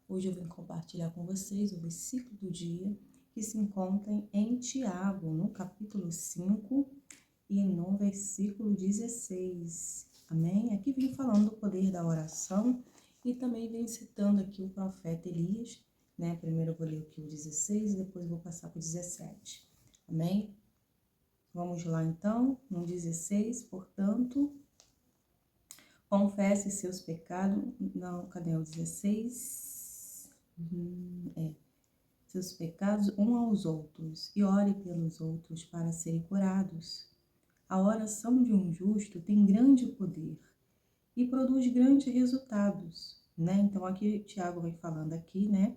Hoje eu vim compartilhar com vocês o versículo do dia que se encontra em Tiago, no capítulo 5 e no versículo 16. Amém? Aqui vem falando do poder da oração e também vem citando aqui o profeta Elias, né? Primeiro eu vou ler aqui o 16 e depois vou passar para o 17. Amém? Vamos lá então, no 16, portanto, confesse seus pecados. Não, cadê o 16? Seus pecados uns aos outros e ore pelos outros para serem curados. A oração de um justo tem grande poder e produz grandes resultados, né? Então aqui Tiago vem falando aqui, né?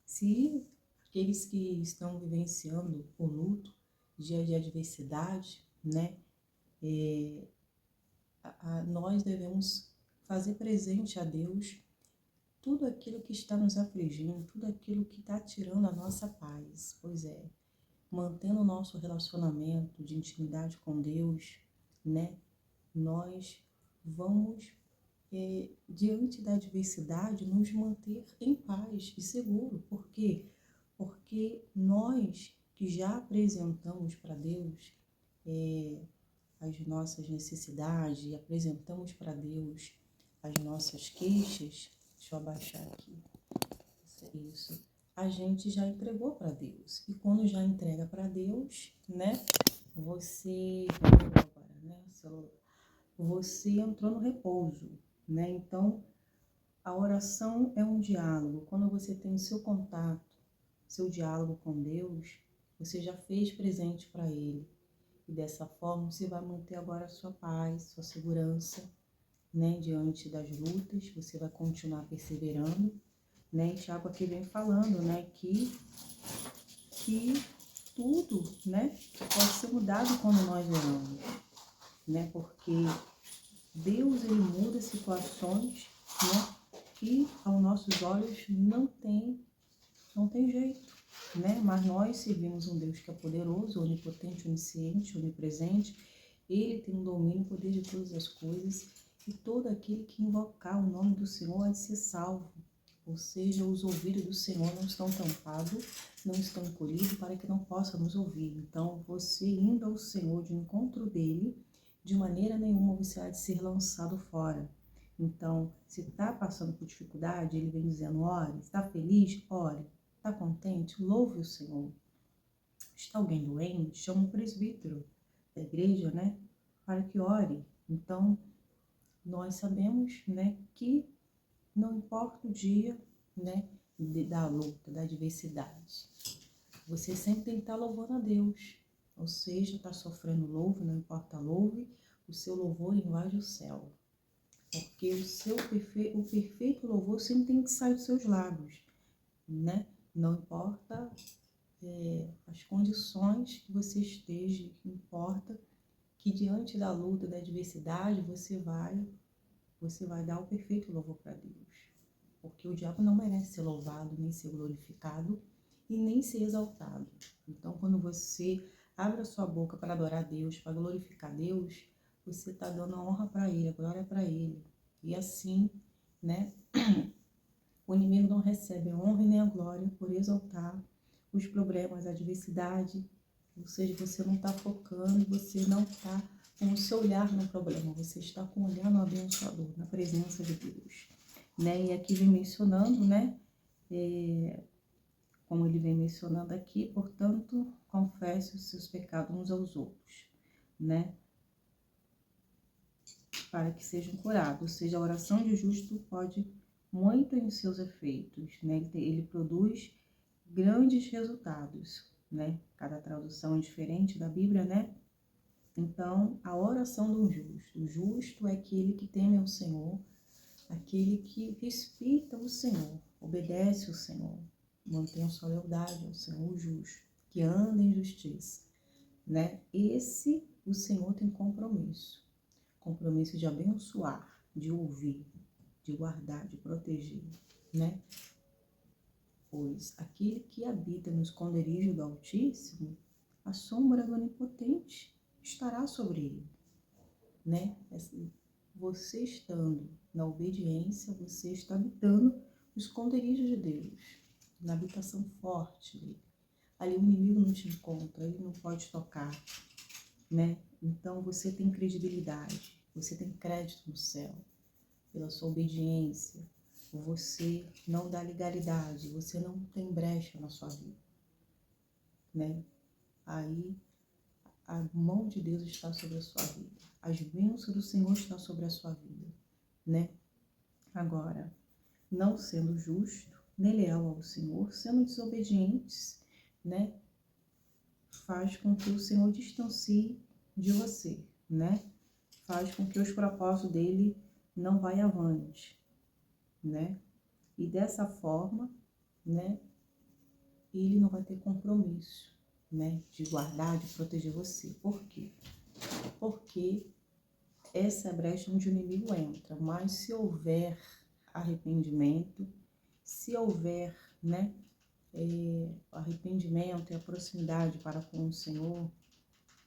Se aqueles que estão vivenciando o luto, dia de adversidade, né? Nós devemos fazer presente a Deus tudo aquilo que está nos afligindo, tudo aquilo que está tirando a nossa paz. Pois é, mantendo o nosso relacionamento de intimidade com Deus, né? Nós vamos, diante da adversidade, nos manter em paz e seguro. Por quê? Porque nós que já apresentamos para Deus as nossas necessidades e apresentamos para Deus as nossas queixas, deixa eu abaixar aqui, isso, a gente já entregou para Deus. E quando já entrega para Deus, né, você entrou no repouso, né? Então, a oração é um diálogo. Quando você tem o seu contato, seu diálogo com Deus, você já fez presente para Ele. E dessa forma, você vai manter agora a sua paz, sua segurança, né? Diante das lutas, você vai continuar perseverando, né? E Tiago aqui vem falando, né? Que tudo, né? Pode ser mudado quando nós oramos, né? Porque Deus, Ele muda situações, né? Que aos nossos olhos não tem jeito, né? Mas nós servimos um Deus que é poderoso, onipotente, onisciente, onipresente. Ele tem um domínio, poder de todas as coisas, e todo aquele que invocar o nome do Senhor há de ser salvo. Ou seja, os ouvidos do Senhor não estão tampados, não estão encolhidos para que não possa nos ouvir. Então, você indo ao Senhor de encontro dele, de maneira nenhuma você há de ser lançado fora. Então, se está passando por dificuldade, ele vem dizendo, ore. Está feliz? Ore. Está contente? Louve o Senhor. Está alguém doente? Chama um presbítero da igreja, né? Para que ore. Então, nós sabemos, né, que não importa o dia, né, da luta, da adversidade, você sempre tem que estar louvando a Deus. Ou seja, está sofrendo, louve, não importa, louve, o seu louvor invade o céu. Porque o perfeito louvor sempre tem que sair dos seus lábios, né? Não importa as condições que você esteja, importa que diante da luta, da adversidade, você vai dar o perfeito louvor para Deus. Porque o diabo não merece ser louvado, nem ser glorificado e nem ser exaltado. Então, quando você abre a sua boca para adorar a Deus, para glorificar Deus, você está dando a honra para Ele, a glória para Ele. E assim, né, o inimigo não recebe a honra e nem a glória por exaltar os problemas, a adversidade. Ou seja, você não está focando, você não está com o seu olhar no problema, você está com o olhar no abençoador, na presença de Deus. Né? E aqui vem mencionando, né? Como ele vem mencionando aqui, portanto, confesse os seus pecados uns aos outros, né? Para que sejam curados. Ou seja, a oração de justo pode muito em seus efeitos, né? Ele produz grandes resultados, né? Cada tradução é diferente da Bíblia, né? Então, a oração do justo. O justo é aquele que teme ao Senhor, aquele que respeita o Senhor, obedece ao Senhor, mantém a sua lealdade ao Senhor justo, que anda em justiça, né? Esse, o Senhor tem compromisso de abençoar, de ouvir, de guardar, de proteger, né? Pois aquele que habita no esconderijo do Altíssimo, a sombra do Onipotente estará sobre ele, né? Você estando na obediência, você está habitando esconderijo de Deus, na habitação forte dele. Ali o inimigo não te encontra, ele não pode tocar, né? Então você tem credibilidade, você tem crédito no céu, pela sua obediência. Você não dá legalidade, você não tem brecha na sua vida, né? Aí a mão de Deus está sobre a sua vida, as bênçãos do Senhor estão sobre a sua vida, né? Agora, não sendo justo, nem leal ao Senhor, sendo desobedientes, né? Faz com que o Senhor distancie de você, né? Faz com que os propósitos dele não vá avante, né? E dessa forma, né? Ele não vai ter compromisso, né? De guardar, de proteger você. Por quê? Porque essa é a brecha onde o inimigo entra. Mas se houver arrependimento, se houver, né? Arrependimento e a proximidade para com o Senhor,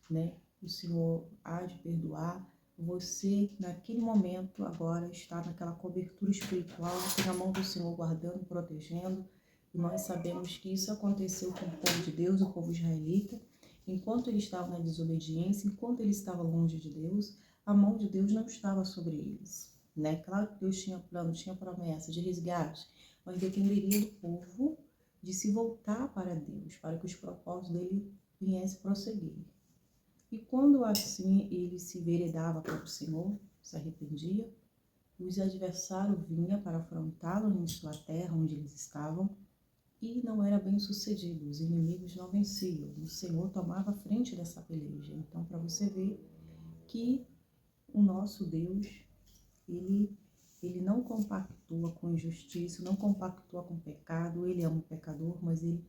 né? O Senhor há de perdoar. Você, naquele momento, agora está naquela cobertura espiritual, tem a mão do Senhor guardando, protegendo. E nós sabemos que isso aconteceu com o povo de Deus, o povo israelita. Enquanto ele estava na desobediência, enquanto ele estava longe de Deus, a mão de Deus não estava sobre eles, né? Claro que Deus tinha plano, tinha promessa de resgate, mas dependeria do povo de se voltar para Deus, para que os propósitos dele viessem prosseguir. E quando assim ele se veredava para o Senhor, se arrependia, os adversários vinham para afrontá-lo em sua terra, onde eles estavam, e não era bem sucedido, os inimigos não venciam, o Senhor tomava a frente dessa peleja. Então, para você ver que o nosso Deus, ele não compactua com injustiça, não compactua com pecado, ele ama o pecador, mas o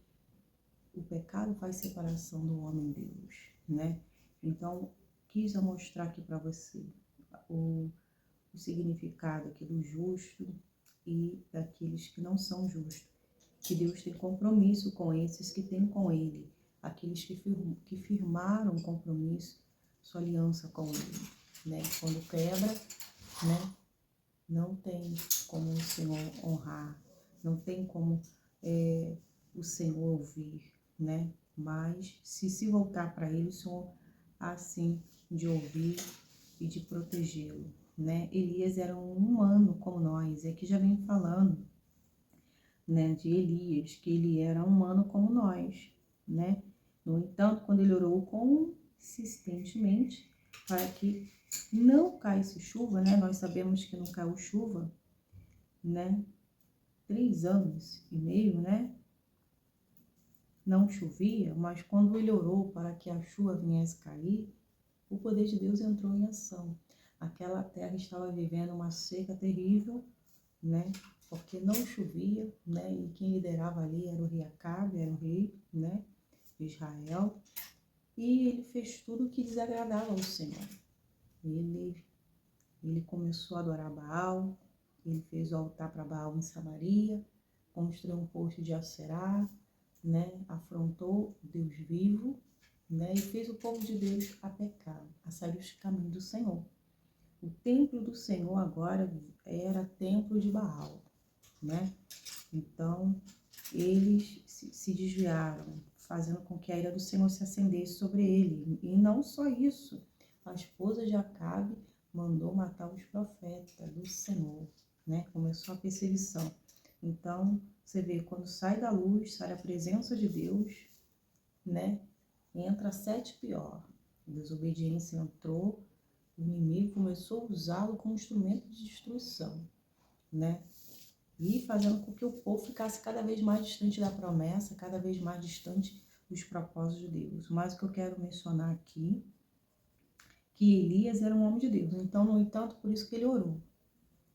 pecado faz separação do homem e Deus, né? Então, quis mostrar aqui para você o significado aqui do justo e daqueles que não são justos. Que Deus tem compromisso com esses que têm com Ele, aqueles que firmaram um compromisso, sua aliança com Ele, né? Quando quebra, né? Não tem como o Senhor honrar, não tem como o Senhor ouvir, né? Mas se voltar para Ele, o Senhor assim de ouvir e de protegê-lo, né? Elias era um humano como nós, é que já vem falando, né, de Elias, que ele era humano como nós, né? No entanto, quando ele orou consistentemente para que não caísse chuva, né? Nós sabemos que não caiu chuva, né? 3 anos e meio, né? Não chovia, mas quando ele orou para que a chuva viesse cair, o poder de Deus entrou em ação. Aquela terra estava vivendo uma seca terrível, né? Porque não chovia, né? E quem liderava ali era o rei Acabe, era o rei, né, de Israel. E ele fez tudo o que desagradava ao Senhor. Ele começou a adorar Baal, ele fez o altar para Baal em Samaria, construiu um poste de Aserá, né? Afrontou Deus vivo, né? E fez o povo de Deus a pecar, a sair dos caminhos do Senhor. O templo do Senhor agora era templo de Baal, né? Então, eles se desviaram, fazendo com que a ira do Senhor se acendesse sobre ele. E não só isso, a esposa de Acabe mandou matar os profetas do Senhor, né? Começou a perseguição. Então, você vê, quando sai da luz, sai da presença de Deus, né? Entra 7 pior. A desobediência entrou, o inimigo começou a usá-lo como instrumento de destruição, né? E fazendo com que o povo ficasse cada vez mais distante da promessa, cada vez mais distante dos propósitos de Deus. Mas o que eu quero mencionar aqui, que Elias era um homem de Deus. Então, no entanto, por isso que ele orou,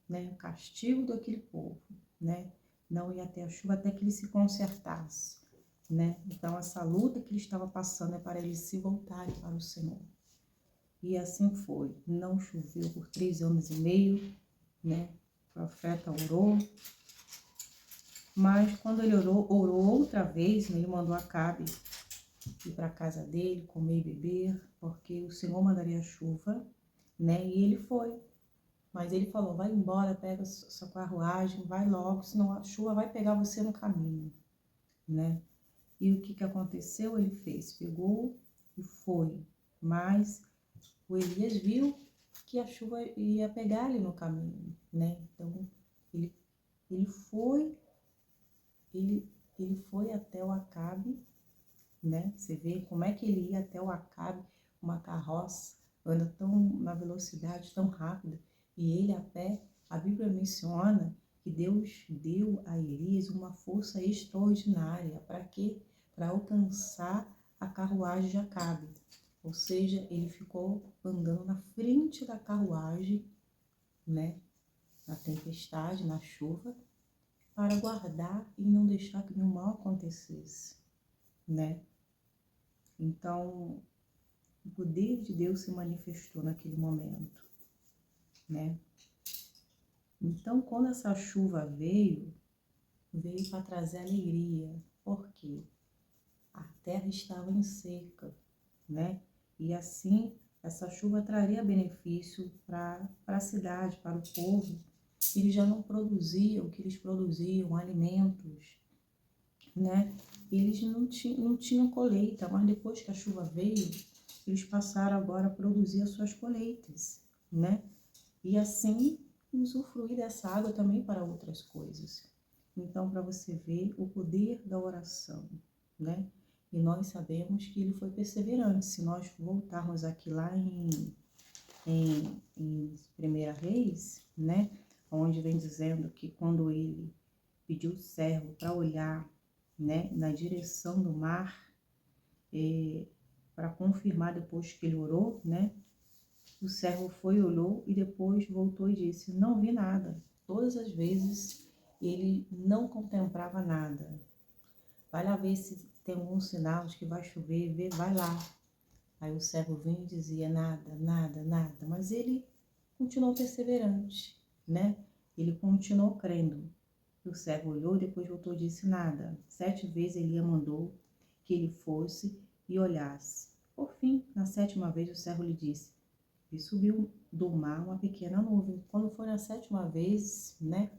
né? O castigo daquele povo, né? Não ia ter a chuva até que ele se consertasse, né? Então, essa luta que ele estava passando é para ele se voltarem para o Senhor. E assim foi. Não choveu por 3 anos e meio, né? O profeta orou. Mas quando ele orou outra vez, né? Ele mandou Acabe ir para a casa dele, comer e beber, porque o Senhor mandaria chuva, né? E ele foi. Mas ele falou, vai embora, pega sua carruagem, vai logo, senão a chuva vai pegar você no caminho, né? E o que aconteceu? Ele fez, pegou e foi. Mas o Elias viu que a chuva ia pegar ele no caminho, né? Então, ele foi, ele foi até o Acabe, né? Você vê como é que ele ia até o Acabe, uma carroça, anda tão na velocidade tão rápida, e ele a pé. A Bíblia menciona que Deus deu a Elias uma força extraordinária. Para quê? Para alcançar a carruagem de Acabe. Ou seja, ele ficou andando na frente da carruagem, né? Na tempestade, na chuva, para guardar e não deixar que nenhum mal acontecesse, né? Então, o poder de Deus se manifestou naquele momento, né? Então, quando essa chuva veio para trazer alegria. Por quê? A terra estava em seca, né? E assim, essa chuva traria benefício para a cidade, para o povo. Eles já não produziam o que eles produziam, alimentos, né? Eles não tinham colheita, mas depois que a chuva veio, eles passaram agora a produzir as suas colheitas, né? E assim usufruir dessa água também para outras coisas. Então, para você ver o poder da oração, né? E nós sabemos que ele foi perseverante. Se nós voltarmos aqui lá em 1 Reis, né? Onde vem dizendo que quando ele pediu o servo para olhar, né, na direção do mar, para confirmar depois que ele orou, né? O servo foi, olhou e depois voltou e disse, não vi nada. Todas as vezes ele não contemplava nada. Vai lá ver se tem algum sinal de que vai chover, vai lá. Aí o servo vinha e dizia, nada, nada, nada. Mas ele continuou perseverante, né? Ele continuou crendo. O servo olhou e depois voltou e disse, nada. 7 vezes Elias mandou que ele fosse e olhasse. Por fim, na 7ª vez, o servo lhe disse, e subiu do mar uma pequena nuvem. Quando foi na 7ª vez, né,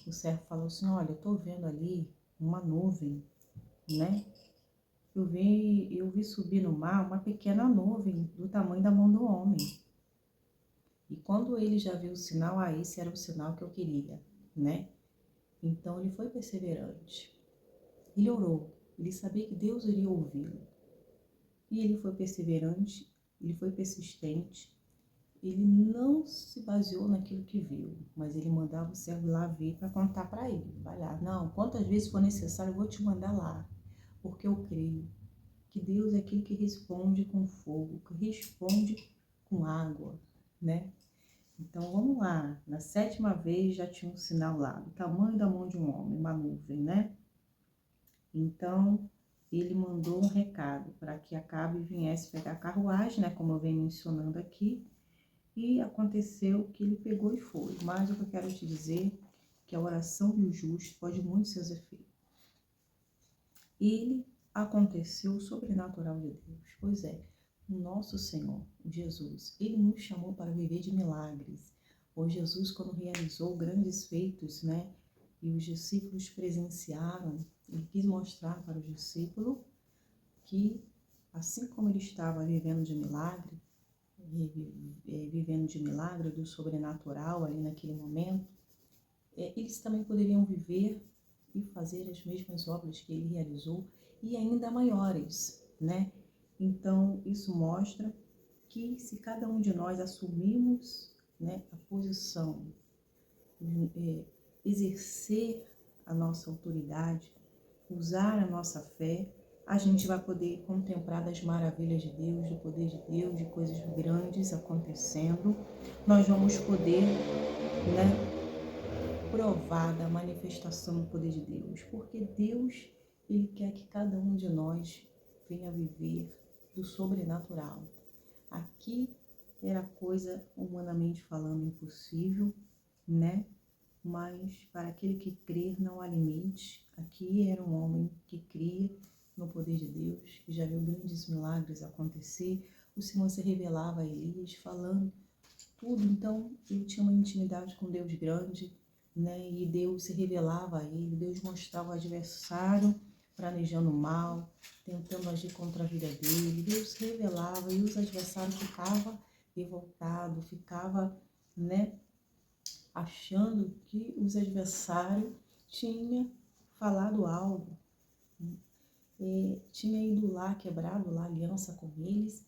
o servo falou assim, olha, eu estou vendo ali uma nuvem, né? Eu vi subir no mar uma pequena nuvem do tamanho da mão do homem. E quando ele já viu o sinal, esse era o sinal que eu queria, né? Então ele foi perseverante. Ele orou, ele sabia que Deus iria ouvi-lo. E ele foi perseverante, ele foi persistente. Ele não se baseou naquilo que viu, mas ele mandava o servo lá ver para contar para ele. Vai lá, não, quantas vezes for necessário eu vou te mandar lá, porque eu creio que Deus é aquele que responde com fogo, que responde com água, né? Então vamos lá, na 7ª vez já tinha um sinal lá, do tamanho da mão de um homem, uma nuvem, né? Então ele mandou um recado para que Acabe viesse pegar a carruagem, né? Como eu venho mencionando aqui. E aconteceu que ele pegou e foi. Mas o que eu quero te dizer é que a oração do justo pode muito seus efeitos. Ele aconteceu o sobrenatural de Deus. Pois é, o nosso Senhor, Jesus, ele nos chamou para viver de milagres. O Jesus, quando realizou grandes feitos, né? E os discípulos presenciaram, ele quis mostrar para o discípulo que, assim como ele estava vivendo de milagre, vivendo de milagre, do sobrenatural ali naquele momento, eles também poderiam viver e fazer as mesmas obras que ele realizou e ainda maiores, né? Então, isso mostra que se cada um de nós assumirmos, né, a posição, exercer a nossa autoridade, usar a nossa fé, a gente vai poder contemplar as maravilhas de Deus, do poder de Deus, de coisas grandes acontecendo. Nós vamos poder, né, provar da manifestação do poder de Deus, porque Deus, ele quer que cada um de nós venha viver do sobrenatural. Aqui era coisa, humanamente falando, impossível, né? Mas para aquele que crer não há limite. Aqui era um homem que cria no poder de Deus, que já viu grandes milagres acontecer. O Senhor se revelava a Elias falando tudo. Então, ele tinha uma intimidade com Deus grande, né? E Deus se revelava a ele, Deus mostrava o adversário planejando mal, tentando agir contra a vida dele. Deus se revelava e os adversários ficavam revoltados, ficava, né, achando que os adversários tinham falado algo, tinha ido lá, quebrado lá a aliança com eles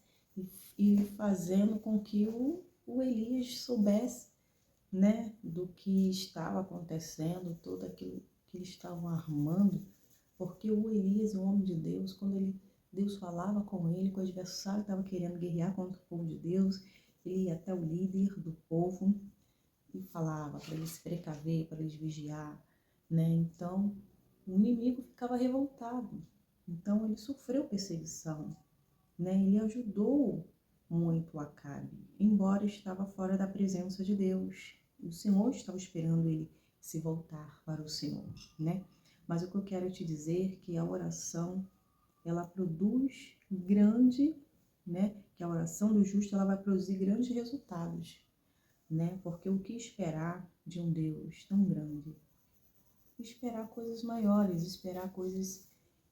e fazendo com que o Elias soubesse, né, do que estava acontecendo, tudo aquilo que eles estavam armando, porque o Elias, o homem de Deus, quando Deus falava com ele, que o adversário estava querendo guerrear contra o povo de Deus, ele ia até o líder do povo e falava para eles se precaver, para eles vigiar, né? Então, o inimigo ficava revoltado. Então, ele sofreu perseguição, né? Ele ajudou muito Acabe, embora estava fora da presença de Deus. O Senhor estava esperando ele se voltar para o Senhor, né? Mas o que eu quero te dizer é que a oração, ela produz grande, né? Que a oração do justo, ela vai produzir grandes resultados, né? Porque o que esperar de um Deus tão grande? Esperar coisas maiores, esperar coisas,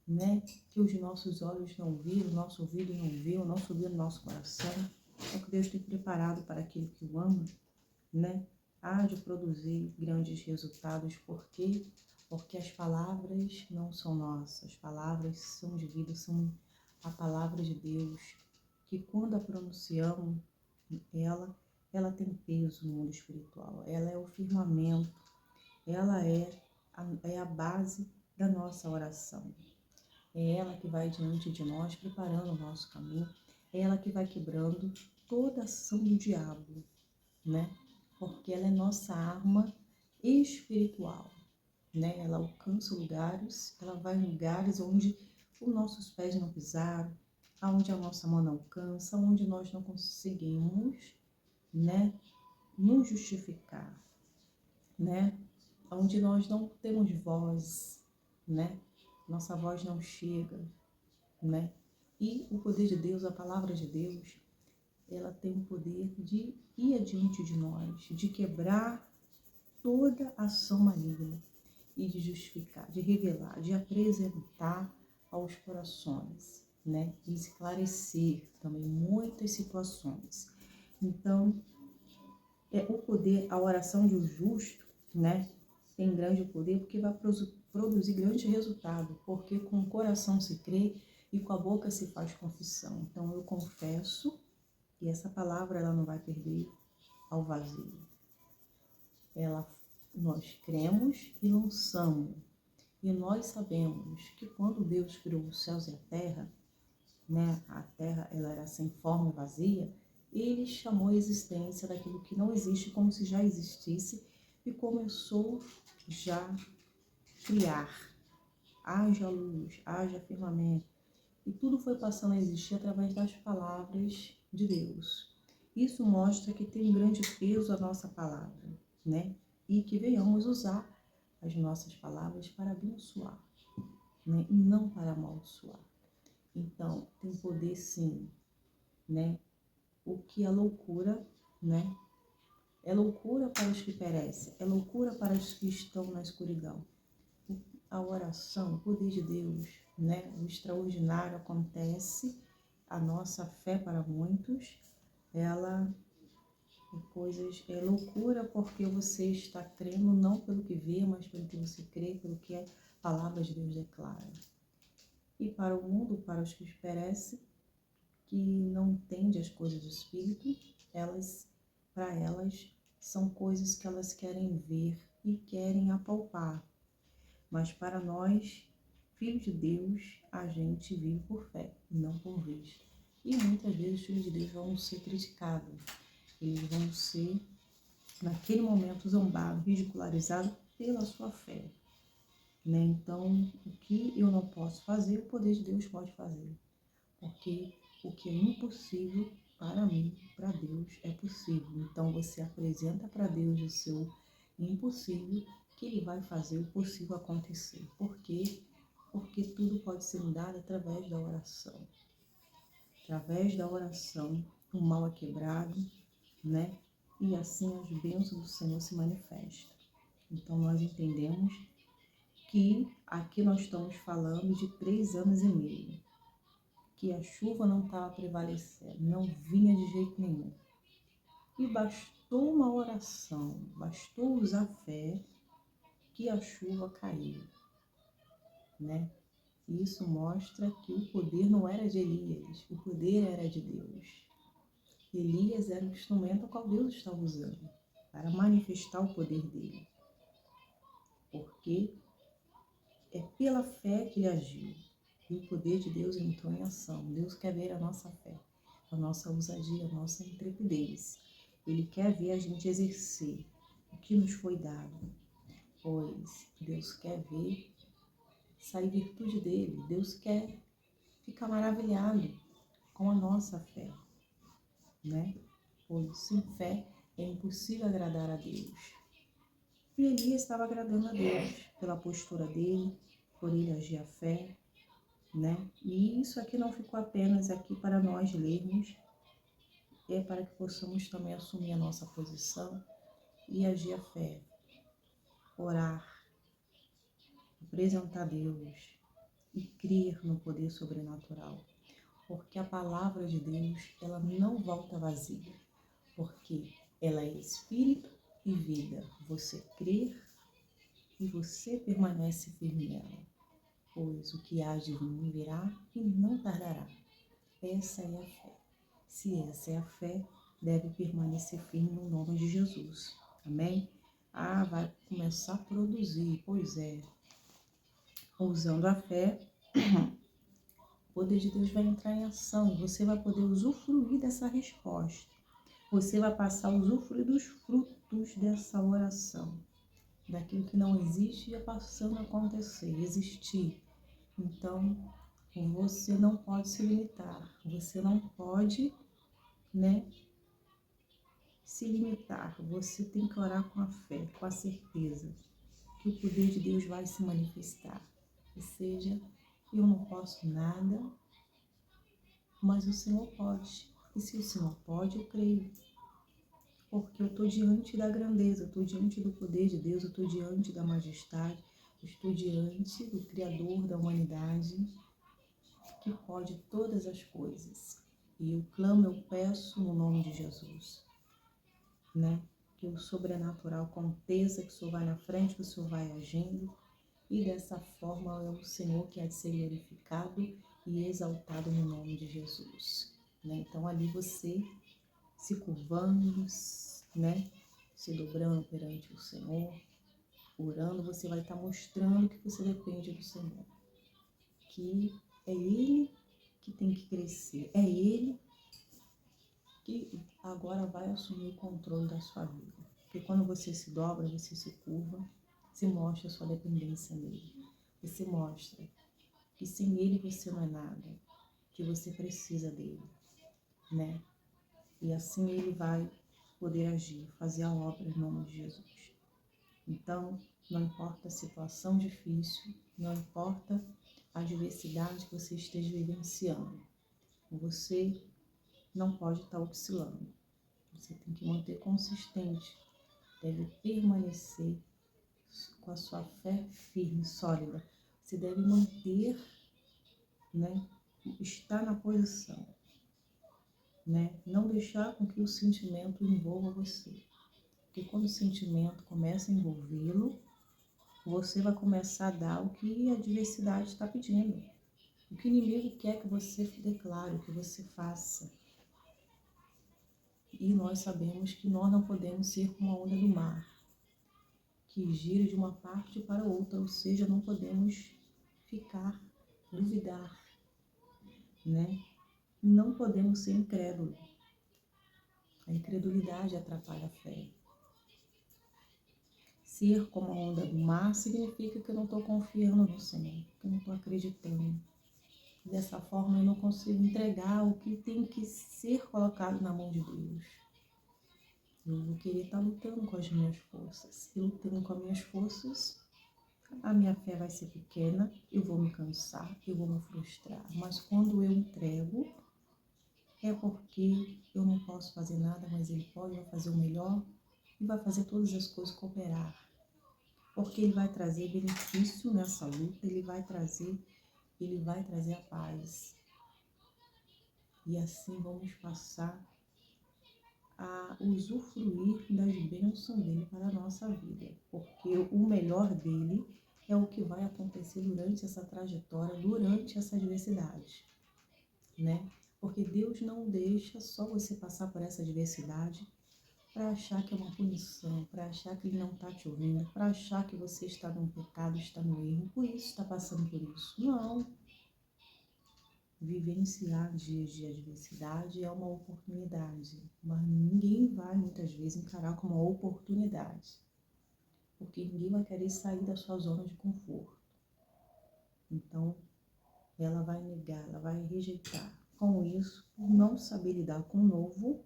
né, que os nossos olhos não viram, nosso ouvido não viu, não subiu no nosso coração. É o que Deus tem preparado para aquele que o ama, né? Há de produzir grandes resultados. Por quê? Porque as palavras não são nossas, as palavras são de vida, são a palavra de Deus, que quando a pronunciamos, ela tem peso no mundo espiritual, ela é o firmamento, ela é a base da nossa oração. É ela que vai diante de nós, preparando o nosso caminho, é ela que vai quebrando toda ação do diabo, né? Porque ela é nossa arma espiritual, né? Ela alcança lugares, ela vai em lugares onde os nossos pés não pisaram, aonde a nossa mão não alcança, onde nós não conseguimos, né, nos justificar, né? Onde nós não temos voz, né? Nossa voz não chega, né? E o poder de Deus, a palavra de Deus, ela tem o poder de ir adiante de nós, de quebrar toda ação maligna e de justificar, de revelar, de apresentar aos corações, né? E esclarecer também muitas situações. Então, o poder, a oração de um justo, né, tem grande poder porque vai produzir grande resultado, porque com o coração se crê e com a boca se faz confissão. Então eu confesso e essa palavra ela não vai perder ao vazio. Nós cremos e lançamos. E nós sabemos que quando Deus criou os céus e a terra, né, a terra ela era sem forma e vazia, ele chamou a existência daquilo que não existe como se já existisse e começou já a criar. Haja luz, haja firmamento. E tudo foi passando a existir através das palavras de Deus. Isso mostra que tem um grande peso a nossa palavra, né? E que venhamos usar as nossas palavras para abençoar, né? E não para amaldiçoar. Então, tem poder sim, né? O que é loucura, né? É loucura para os que perecem, é loucura para os que estão na escuridão. A oração, o poder de Deus, né? O extraordinário acontece, a nossa fé para muitos, ela é loucura porque você está crendo não pelo que vê, mas pelo que você crê, pelo que a palavra de Deus declara. E para o mundo, para os que perecem, que não entende as coisas do Espírito, para elas, são coisas que elas querem ver e querem apalpar. Mas para nós, filhos de Deus, a gente vive por fé, não por vista. E muitas vezes os filhos de Deus vão ser criticados. Eles vão ser, naquele momento, zombados, ridicularizados pela sua fé, né? Então, o que eu não posso fazer, o poder de Deus pode fazer. Porque o que é impossível para mim, para Deus, é possível. Então, você apresenta para Deus o seu impossível, que Ele vai fazer o possível acontecer. Por quê? Porque tudo pode ser mudado através da oração. Através da oração, o mal é quebrado, né? e assim as bênçãos do Senhor se manifestam. Então nós entendemos que aqui nós estamos falando de 3 anos e meio, que a chuva não estava prevalecendo, não vinha de jeito nenhum. E bastou uma oração, bastou usar fé, que a chuva caiu, né? E isso mostra que o poder não era de Elias, o poder era de Deus. Elias era o instrumento ao qual Deus estava usando para manifestar o poder dele. Porque é pela fé que ele agiu. E o poder de Deus entrou em ação. Deus quer ver a nossa fé, a nossa ousadia, a nossa intrepidez. Ele quer ver a gente exercer o que nos foi dado. Pois Deus quer ver sair virtude dele. Deus quer ficar maravilhado com a nossa fé, né? Pois sem fé é impossível agradar a Deus. E Elias estava agradando a Deus pela postura dele, por ele agir a fé, né? E isso aqui não ficou apenas aqui para nós lermos, é para que possamos também assumir a nossa posição e agir a fé, orar, apresentar a Deus e crer no poder sobrenatural. Porque a palavra de Deus, ela não volta vazia, porque ela é espírito e vida. Você crer e você permanece firme nela. Pois o que há de vir virá e não tardará. Essa é a fé. Se essa é a fé, deve permanecer firme no nome de Jesus. Amém? Vai começar a produzir. Pois é. Usando a fé, o poder de Deus vai entrar em ação. Você vai poder usufruir dessa resposta. Você vai passar a usufruir dos frutos dessa oração. Daquilo que não existe ia passando a acontecer, existir. Então, você não pode se limitar, você não pode, se limitar. Você tem que orar com a fé, com a certeza que o poder de Deus vai se manifestar. Ou seja, eu não posso nada, mas o Senhor pode. E se o Senhor pode, eu creio. Porque eu estou diante da grandeza, eu estou diante do poder de Deus, eu estou diante da majestade, eu estou diante do Criador da humanidade, que pode todas as coisas. E eu clamo, eu peço no nome de Jesus, que o sobrenatural aconteça, que o Senhor vai na frente, que o Senhor vai agindo, e dessa forma é o Senhor que há de ser glorificado e exaltado no nome de Jesus. Então ali você se curvando, se dobrando perante o Senhor, orando, você vai estar mostrando que você depende do Senhor, que é Ele que tem que crescer, é Ele que agora vai assumir o controle da sua vida. Porque quando você se dobra, você se curva, você mostra a sua dependência nele. Você mostra que sem ele você não é nada, que você precisa dele, E assim ele vai poder agir, fazer a obra em nome de Jesus. Então, não importa a situação difícil, não importa a adversidade que você esteja vivenciando, você não pode estar oscilando. Você tem que manter consistente, deve permanecer com a sua fé firme, sólida. Você deve manter, estar na posição, não deixar com que o sentimento envolva você. Porque quando o sentimento começa a envolvê-lo, você vai começar a dar o que a adversidade está pedindo. O que o inimigo quer que você declare, que você faça. E nós sabemos que nós não podemos ser como a onda do mar, que gira de uma parte para outra, ou seja, não podemos duvidar, Não podemos ser incrédulos. A incredulidade atrapalha a fé. Ser como a onda do mar significa que eu não estou confiando no Senhor, que eu não estou acreditando. Dessa forma eu não consigo entregar o que tem que ser colocado na mão de Deus. Eu vou querer estar lutando com as minhas forças. E lutando com as minhas forças, a minha fé vai ser pequena, eu vou me cansar, eu vou me frustrar. Mas quando eu entrego, é porque eu não posso fazer nada, mas Ele pode, vai fazer o melhor e vai fazer todas as coisas cooperar. Porque Ele vai trazer benefício nessa luta, Ele vai trazer a paz. E assim vamos passar a usufruir das bênçãos dele para a nossa vida, porque o melhor dele é o que vai acontecer durante essa trajetória, durante essa adversidade, né? Porque Deus não deixa só você passar por essa adversidade para achar que é uma punição, para achar que Ele não está te ouvindo, para achar que você está num pecado, está no erro, por isso está passando por isso. Não. Vivenciar dias de adversidade é uma oportunidade, mas ninguém vai muitas vezes encarar como uma oportunidade, porque ninguém vai querer sair da sua zona de conforto. Então, ela vai negar, ela vai rejeitar. Com isso, por não saber lidar com o novo,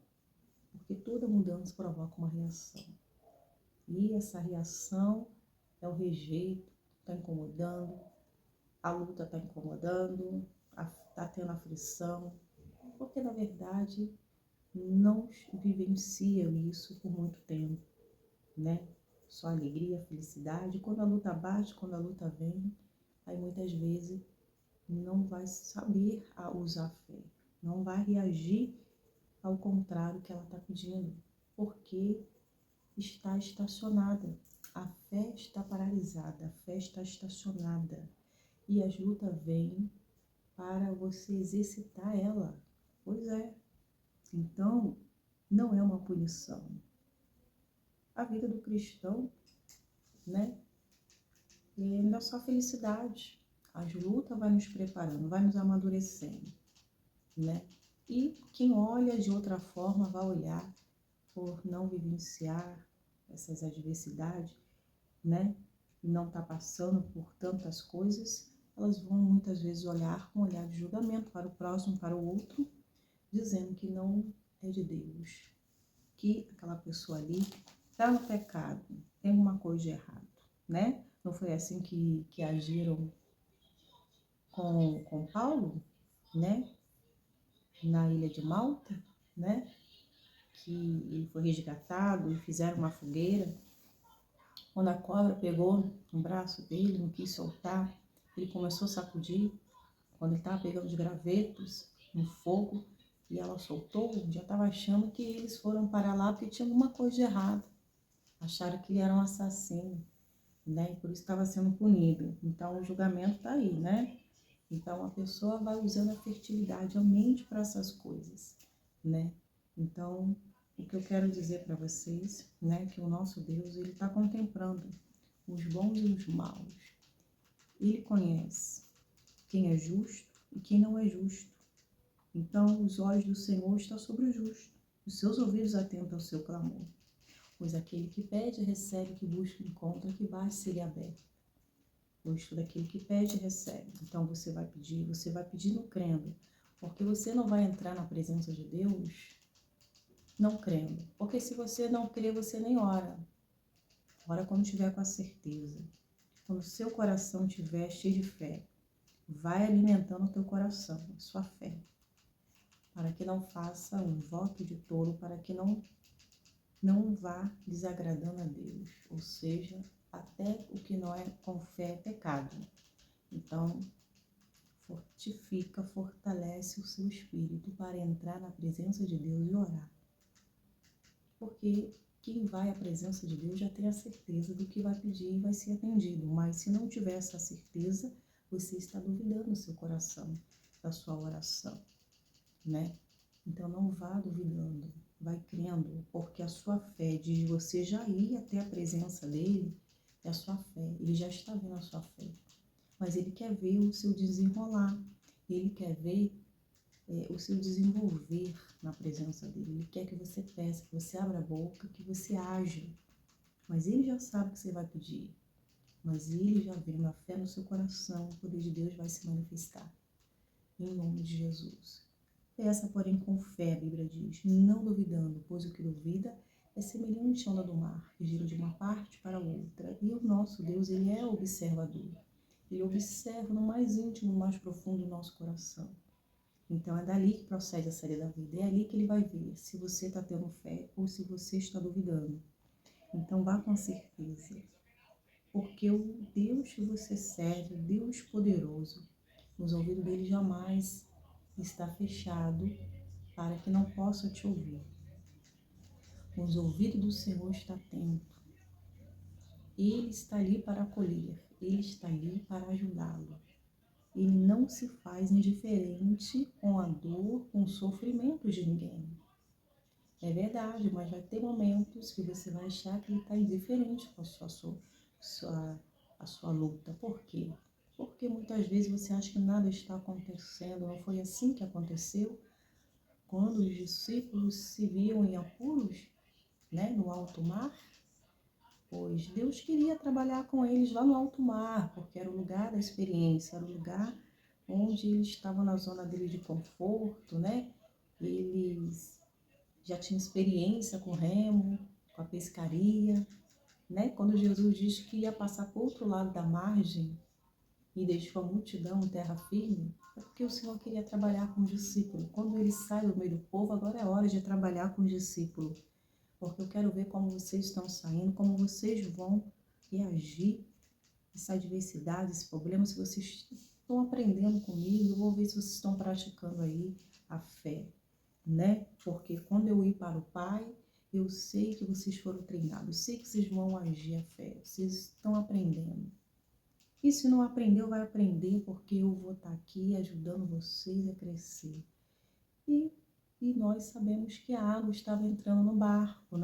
porque toda mudança provoca uma reação. E essa reação é o rejeito, está incomodando, a luta está incomodando, está tendo aflição, porque na verdade não vivencia isso por muito tempo, né? Só alegria, felicidade. Quando a luta bate, quando a luta vem, aí muitas vezes não vai saber usar a fé, não vai reagir ao contrário que ela está pedindo, porque está estacionada. A fé está paralisada, a fé está estacionada. E as lutas vêm para você exercitar ela. Pois é. Então, não é uma punição. A vida do cristão, né, não é só felicidade. As lutas vai nos preparando, vai nos amadurecendo, né? E quem olha de outra forma vai olhar por não vivenciar essas adversidades, né? E não tá passando por tantas coisas, elas vão muitas vezes olhar com um olhar de julgamento para o próximo, para o outro, dizendo que não é de Deus, que aquela pessoa ali está no pecado, tem alguma coisa de errado, né? Não foi assim que agiram com Paulo, né? Na ilha de Malta, né? Que ele foi resgatado e fizeram uma fogueira. Quando a cobra pegou no braço dele, não quis soltar, ele começou a sacudir. Quando ele estava pegando os gravetos no fogo e ela soltou, já estava achando que eles foram parar lá porque tinha alguma coisa de errado. Acharam que ele era um assassino, né? E por isso estava sendo punido. Então o julgamento está aí, né? Então a pessoa vai usando a fertilidade, a mente para essas coisas, né? Então o que eu quero dizer para vocês, né? Que o nosso Deus, ele está contemplando os bons e os maus. Ele conhece quem é justo e quem não é justo. Então os olhos do Senhor estão sobre o justo, os seus ouvidos atentos ao seu clamor. Pois aquele que pede, recebe, que busca, encontra, que bate, seria aberto. Pois tudo aquele que pede, recebe. Então você vai pedindo crendo, porque você não vai entrar na presença de Deus não crendo. Porque se você não crê, você nem ora. Ora quando tiver com a certeza. Quando o seu coração estiver cheio de fé, vai alimentando o teu coração, a sua fé, para que não faça um voto de tolo, para que não vá desagradando a Deus, ou seja, até o que não é com fé é pecado. Então, fortifica, fortalece o seu espírito para entrar na presença de Deus e orar. Porque quem vai à presença de Deus já tem a certeza do que vai pedir e vai ser atendido. Mas se não tiver essa certeza, você está duvidando no seu coração, da sua oração, né? Então não vá duvidando, vai crendo, porque a sua fé de você já ir até a presença dele é a sua fé. Ele já está vendo a sua fé, mas ele quer ver o seu desenrolar, ele quer ver o seu desenvolver na presença dele. Ele quer que você peça, que você abra a boca, que você aja. Mas ele já sabe o que você vai pedir. Mas ele já vê a fé no seu coração, o poder de Deus vai se manifestar. Em nome de Jesus. Peça, porém, com fé, a Bíblia diz, não duvidando, pois o que duvida é semelhante à onda do mar, que gira de uma parte para outra. E o nosso Deus, ele é observador. Ele observa no mais íntimo, no mais profundo do nosso coração. Então é dali que procede a saída da vida, é ali que ele vai ver se você está tendo fé ou se você está duvidando. Então vá com certeza, porque o Deus que você serve, o Deus poderoso, os ouvidos dele jamais está fechado para que não possa te ouvir. Os ouvidos do Senhor estão atentos. Ele está ali para acolher, ele está ali para ajudá-lo. Ele não se faz indiferente com a dor, com o sofrimento de ninguém. É verdade, mas vai ter momentos que você vai achar que ele está indiferente com a sua luta. Por quê? Porque muitas vezes você acha que nada está acontecendo. Não foi assim que aconteceu quando os discípulos se viam em apuros, no alto mar? Pois Deus queria trabalhar com eles lá no alto mar, porque era o lugar da experiência, era o lugar onde eles estavam na zona dele de conforto, Eles já tinham experiência com o remo, com a pescaria, Quando Jesus disse que ia passar para o outro lado da margem e deixou a multidão em terra firme, é porque o Senhor queria trabalhar com o discípulo. Quando ele sai do meio do povo, agora é hora de trabalhar com o discípulo, porque eu quero ver como vocês estão saindo, como vocês vão reagir a essa adversidade, esse problema, se vocês estão aprendendo comigo, eu vou ver se vocês estão praticando aí a fé, Porque quando eu ir para o Pai, eu sei que vocês foram treinados, eu sei que vocês vão agir a fé, vocês estão aprendendo. E se não aprendeu, vai aprender, porque eu vou estar aqui ajudando vocês a crescer. E nós sabemos que a água estava entrando no barco,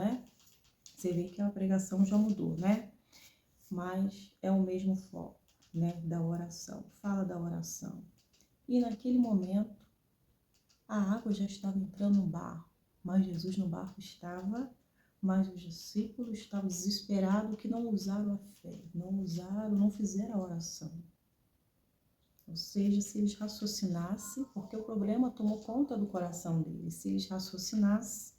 Você vê que a pregação já mudou, Mas é o mesmo foco, da oração. Fala da oração. E naquele momento, a água já estava entrando no barco, mas Jesus no barco estava, mas os discípulos estavam desesperados que não usaram a fé, não fizeram a oração. Ou seja, se eles raciocinassem, porque o problema tomou conta do coração deles, se eles raciocinassem,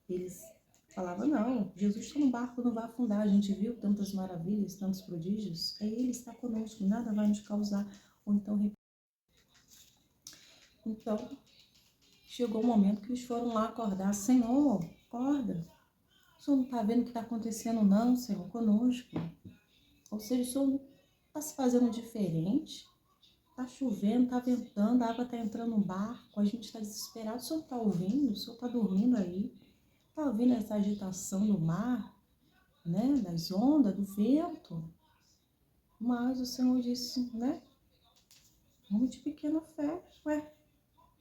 eles falavam, não, Jesus está no barco, não vai afundar, a gente viu tantas maravilhas, tantos prodígios, Ele está conosco, nada vai nos causar. Ou então, chegou o momento que eles foram lá acordar, Senhor, acorda, o Senhor não está vendo o que está acontecendo não, Senhor, conosco. Ou seja, o Senhor não está se fazendo diferente. Tá chovendo, tá ventando, a água tá entrando no barco, a gente tá desesperado. O senhor tá ouvindo? O senhor tá dormindo aí? Tá ouvindo essa agitação do mar, Das ondas, do vento? Mas o Senhor disse, homem de pequena fé.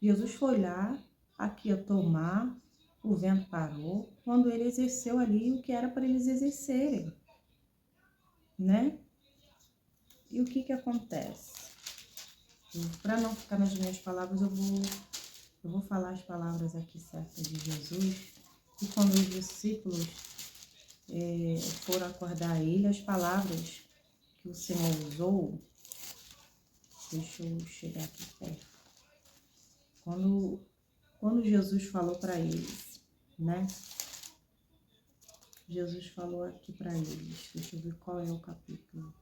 Jesus foi lá, aquietou o mar, o vento parou, quando ele exerceu ali o que era para eles exercerem, E o que acontece? Para não ficar nas minhas palavras, eu vou falar as palavras aqui certas de Jesus. E quando os discípulos foram acordar ele, as palavras que o Senhor usou, deixa eu chegar aqui perto. Quando Jesus falou para eles, Jesus falou aqui para eles, deixa eu ver qual é o capítulo.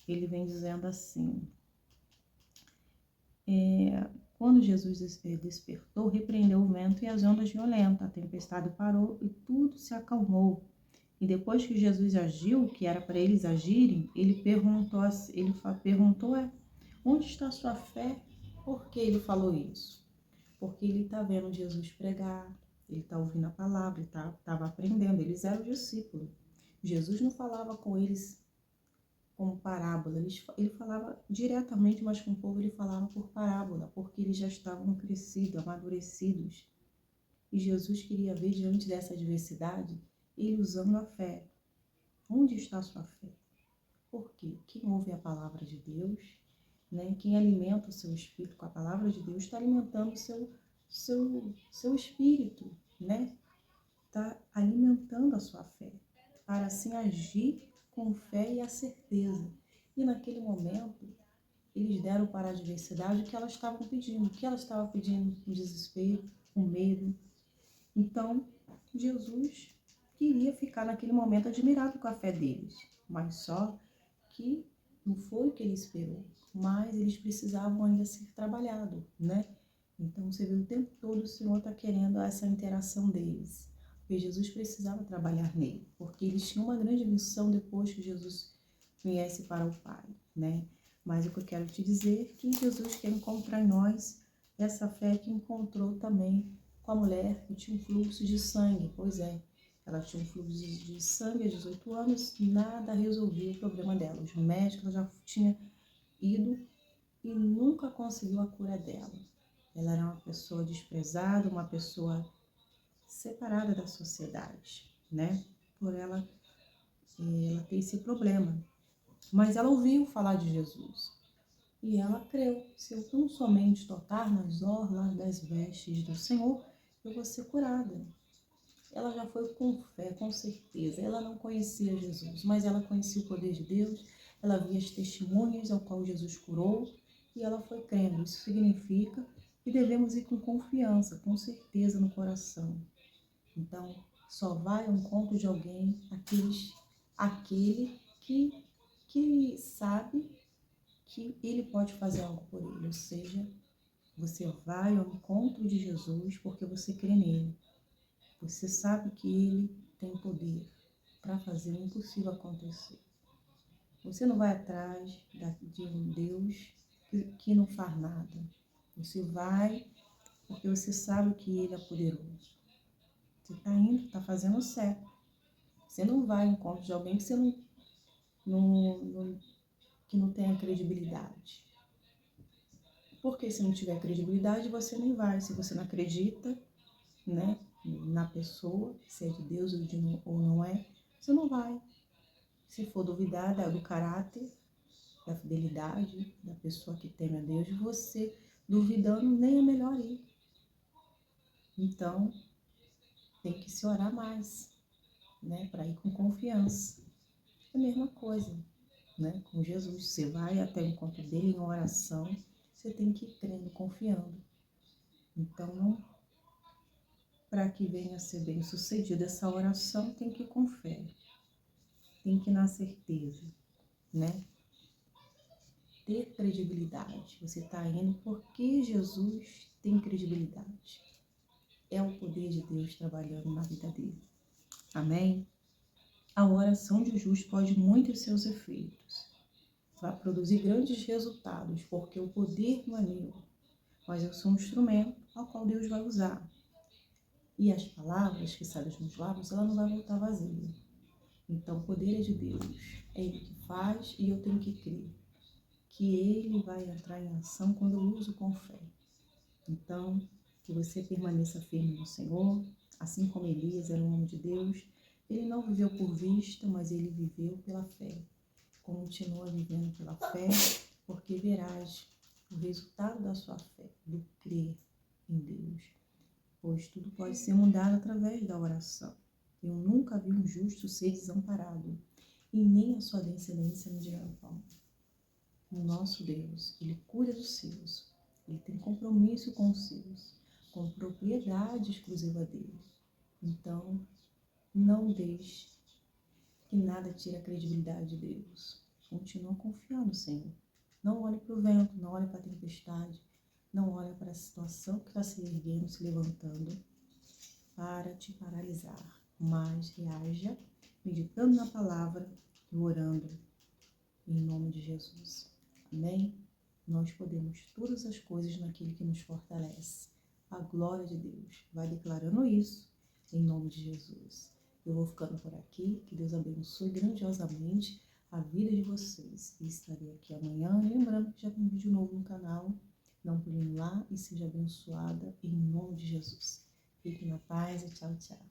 Ele vem dizendo assim, quando Jesus despertou, repreendeu o vento e as ondas violentas, a tempestade parou e tudo se acalmou. E depois que Jesus agiu, que era para eles agirem, ele perguntou, onde está a sua fé? Por que ele falou isso? Porque ele está vendo Jesus pregar, ele está ouvindo a palavra, ele estava aprendendo, eles eram discípulos. Jesus não falava com eles como parábola, ele falava diretamente, mas com o povo ele falava por parábola, porque eles já estavam crescidos, amadurecidos. E Jesus queria ver diante dessa adversidade, ele usando a fé. Onde está a sua fé? Porque quem ouve a palavra de Deus, quem alimenta o seu espírito com a palavra de Deus, está alimentando o seu espírito, Está alimentando a sua fé, para assim agir com fé e a certeza. E naquele momento, eles deram para a adversidade o que elas estavam pedindo. O que elas estavam pedindo? O desespero, o medo. Então, Jesus, o queria ficar naquele momento admirado com a fé deles, mas só que não foi o que ele esperou, mas eles precisavam ainda ser trabalhados, né? Então você vê o tempo todo o Senhor está querendo essa interação deles, porque Jesus precisava trabalhar nele, porque eles tinham uma grande missão depois que Jesus viesse para o Pai, né? Mas o que eu quero te dizer é que Jesus quer encontrar em nós essa fé que encontrou também com a mulher que tinha um fluxo de sangue. Pois é, ela tinha um fluxo de sangue há 18 anos, nada resolvia o problema dela. Os médicos já tinham ido e nunca conseguiu a cura dela. Ela era uma pessoa desprezada, uma pessoa separada da sociedade, né? Por ela ter esse problema. Mas ela ouviu falar de Jesus e ela creu. Se eu tão somente tocar nas orlas das vestes do Senhor, eu vou ser curada. Ela já foi com fé, com certeza. Ela não conhecia Jesus, mas ela conhecia o poder de Deus. Ela via as testemunhas ao qual Jesus curou e ela foi crendo. Isso significa que devemos ir com confiança, com certeza no coração. Então, só vai ao encontro de alguém, aquele que sabe que ele pode fazer algo por ele. Ou seja, você vai ao encontro de Jesus porque você crê nele. Você sabe que ele tem poder para fazer o impossível acontecer. Você não vai atrás de um Deus que não faz nada. Você vai porque você sabe que ele é poderoso. Você está indo, está fazendo certo. Você não vai ao encontro de alguém que você que não tenha credibilidade. Porque se não tiver credibilidade, você nem vai. Se você não acredita, né, na pessoa, se é de Deus ou não é, você não vai. Se for duvidar do caráter, da fidelidade da pessoa que teme a Deus, você duvidando, nem é melhor ir. Então, tem que se orar mais, né, para ir com confiança. É a mesma coisa, né, com Jesus. Você vai até o encontro dele em oração, você tem que ir crendo, confiando. Então, para que venha a ser bem sucedida essa oração, tem que ir com fé, tem que ir na certeza, né? Ter credibilidade. Você está indo porque Jesus tem credibilidade. É o poder de Deus trabalhando na vida dele. Amém? A oração de justo pode muitos seus efeitos. Vai produzir grandes resultados, porque o poder não é meu, mas eu sou um instrumento ao qual Deus vai usar. E as palavras que saem dos meus lábios, ela não vai voltar vazia. Então, o poder é de Deus. É Ele que faz e eu tenho que crer que Ele vai entrar em ação quando eu uso com fé. Então, que você permaneça firme no Senhor, assim como Elias era um homem de Deus. Ele não viveu por vista, mas ele viveu pela fé. Continua vivendo pela fé, porque verás o resultado da sua fé, do crer em Deus. Pois tudo pode ser mudado através da oração. Eu nunca vi um justo ser desamparado, e nem a sua descendência no dia do pão. O nosso Deus, Ele cuida dos seus, Ele tem compromisso com os seus, com propriedade exclusiva dele. Então, não deixe que nada tire a credibilidade de Deus. Continua confiando, Senhor. Não olhe para o vento, não olhe para a tempestade, não olhe para a situação que está se erguendo, se levantando, para te paralisar. Mas reaja, meditando na palavra e orando em nome de Jesus. Amém? Nós podemos todas as coisas naquele que nos fortalece. A glória de Deus. Vai declarando isso em nome de Jesus. Eu vou ficando por aqui. Que Deus abençoe grandiosamente a vida de vocês. E estarei aqui amanhã. Lembrando que já tem vídeo novo no canal. Não pule lá e seja abençoada em nome de Jesus. Fique na paz e tchau, tchau.